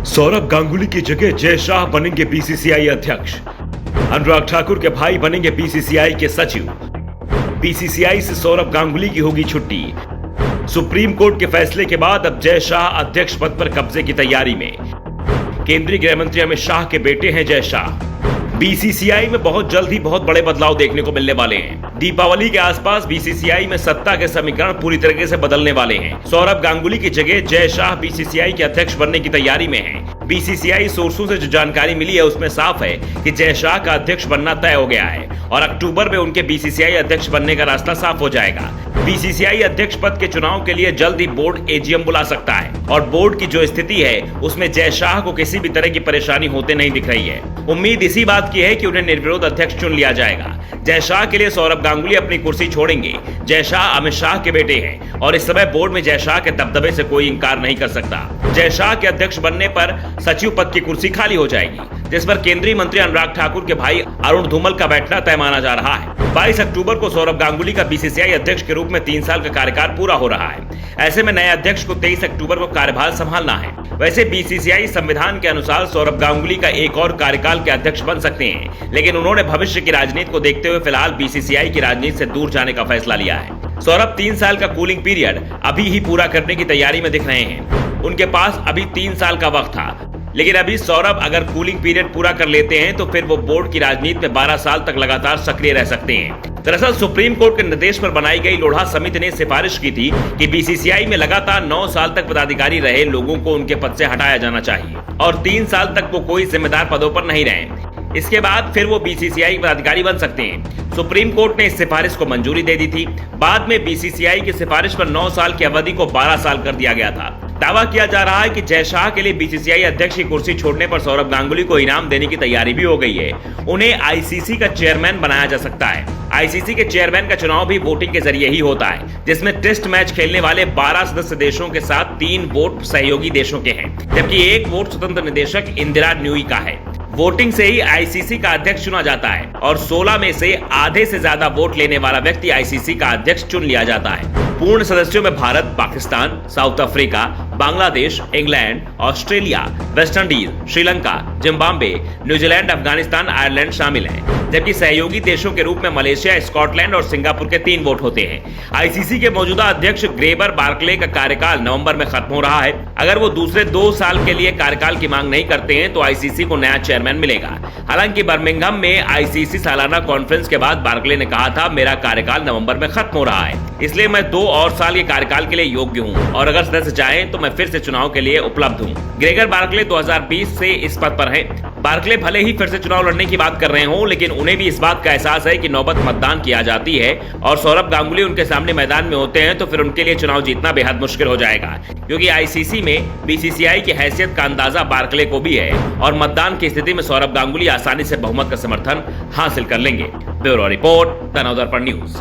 सौरभ गांगुली की जगह जय शाह बनेंगे बीसीसीआई अध्यक्ष। अनुराग ठाकुर के भाई बनेंगे बीसीसीआई के सचिव। बीसीसीआई से सौरभ गांगुली की होगी छुट्टी। सुप्रीम कोर्ट के फैसले के बाद अब जय शाह अध्यक्ष पद पर कब्जे की तैयारी में। केंद्रीय गृह मंत्री अमित शाह के बेटे हैं जय शाह। बीसीसीआई में बहुत जल्द ही बहुत बड़े बदलाव देखने को मिलने वाले हैं। दीपावली के आसपास बीसीसीआई में सत्ता के समीकरण पूरी तरीके से बदलने वाले हैं। सौरभ गांगुली की जगह जय शाह बीसीसीआई के अध्यक्ष बनने की तैयारी में हैं। बीसीसीआई सोर्सों से जो जानकारी मिली है उसमें साफ है कि जय शाह का अध्यक्ष बनना तय हो गया है और अक्टूबर में उनके बीसीसीआई अध्यक्ष बनने का रास्ता साफ हो जाएगा। बीसीसीआई अध्यक्ष पद के चुनाव के लिए जल्द ही बोर्ड एजीएम बुला सकता है और बोर्ड की जो स्थिति है उसमें जय शाह को किसी भी तरह की परेशानी होते नहीं दिख रही है। उम्मीद इसी बात की है कि उन्हें निर्विरोध अध्यक्ष चुन लिया जाएगा। जय शाह के लिए सौरभ गांगुली अपनी कुर्सी छोड़ेंगे। जय शाह अमित शाह के बेटे हैं और इस समय बोर्ड में जय शाह के दबदबे से कोई इंकार नहीं कर सकता। जय शाह के अध्यक्ष बनने पर सचिव पद की कुर्सी खाली हो जाएगी, जिस पर केंद्रीय मंत्री अनुराग ठाकुर के भाई अरुण धूमल का बैठना तय माना जा रहा है। 22 अक्टूबर को सौरभ गांगुली का बीसीसीआई अध्यक्ष के रूप में 3 साल का कार्यकाल पूरा हो रहा है। ऐसे में नए अध्यक्ष को 23 अक्टूबर को कार्यभार संभालना है। वैसे बीसीसीआई संविधान के अनुसार सौरभ गांगुली का एक और कार्यकाल के अध्यक्ष बन सकते हैं, लेकिन उन्होंने भविष्य की राजनीति को देखते हुए फिलहाल बीसीसीआई की राजनीति से दूर जाने का फैसला लिया है। सौरभ 3 साल का कूलिंग पीरियड अभी ही पूरा करने की तैयारी में दिख रहे हैं। उनके पास अभी 3 साल का वक्त था, लेकिन अभी सौरभ अगर कूलिंग पीरियड पूरा कर लेते हैं तो फिर वो बोर्ड की राजनीति में 12 साल तक लगातार सक्रिय रह सकते हैं। दरअसल सुप्रीम कोर्ट के निर्देश पर बनाई गई लोढ़ा समिति ने सिफारिश की थी कि बीसीसीआई में लगातार 9 साल तक पदाधिकारी रहे लोगों को उनके पद से हटाया जाना चाहिए और 3 साल तक वो कोई जिम्मेदार पदों पर नहीं रहे। इसके बाद फिर वो बीसीसीआई पदाधिकारी बन सकते हैं। सुप्रीम कोर्ट ने इस सिफारिश को मंजूरी दे दी थी। बाद में बीसीसीआई की सिफारिश पर 9 साल की अवधि को 12 साल कर दिया गया था। दावा किया जा रहा है कि जय शाह के लिए बीसीसीआई अध्यक्ष की कुर्सी छोड़ने पर सौरभ गांगुली को इनाम देने की तैयारी भी हो गई है। उन्हें आईसीसी का चेयरमैन बनाया जा सकता है। आईसीसी के चेयरमैन का चुनाव भी वोटिंग के जरिए ही होता है, जिसमें टेस्ट मैच खेलने वाले 12 सदस्य देशों के साथ 3 वोट सहयोगी देशों के हैं, जबकि 1 वोट स्वतंत्र निदेशक इंदिरा न्यूई का है। वोटिंग से ही आईसीसी का अध्यक्ष चुना जाता है और 16 में से आधे से ज्यादा वोट लेने वाला व्यक्ति आईसीसी का अध्यक्ष चुन लिया जाता है। पूर्ण सदस्यों में Bharat, Pakistan, south Africa, Bangladesh, England, Australia, West Indies, Sri Lanka, Zimbabwe, New Zealand, Afghanistan, Ireland शामिल हैं, जबकि सहयोगी देशों के रूप में मलेशिया, स्कॉटलैंड और सिंगापुर के 3 वोट होते हैं। आईसीसी के मौजूदा अध्यक्ष ग्रेगर बार्कले का कार्यकाल नवंबर में खत्म हो रहा है। अगर वो दूसरे 2 साल के लिए कार्यकाल की मांग नहीं करते हैं तो आईसीसी को नया चेयरमैन मिलेगा। हालांकि बर्मिंघम में आईसीसी सालाना कॉन्फ्रेंस के बाद बार्कले ने कहा था, मेरा कार्यकाल नवंबर में खत्म हो रहा है, इसलिए मैं 2 और साल के कार्यकाल के लिए योग्य हूं और अगर सदस्य चाहें तो मैं फिर से चुनाव के लिए उपलब्ध हूं। ग्रेगर बार्कले 2020 से इस पद पर हैं। बार्कले भले ही फिर से चुनाव लड़ने की बात कर रहे हों, लेकिन उन्हें भी इस बात का एहसास है कि नौबत मतदान की आ जाती है और सौरभ गांगुली उनके सामने मैदान में होते हैं तो फिर उनके लिए चुनाव जीतना बेहद मुश्किल हो जाएगा, क्योंकि आईसीसी में बीसीसीआई की हैसियत का अंदाजा बार्कले को भी है और मतदान की स्थिति में सौरभ गांगुली आसानी से बहुमत का समर्थन हासिल कर लेंगे। Bureau report, Tanodarpan news.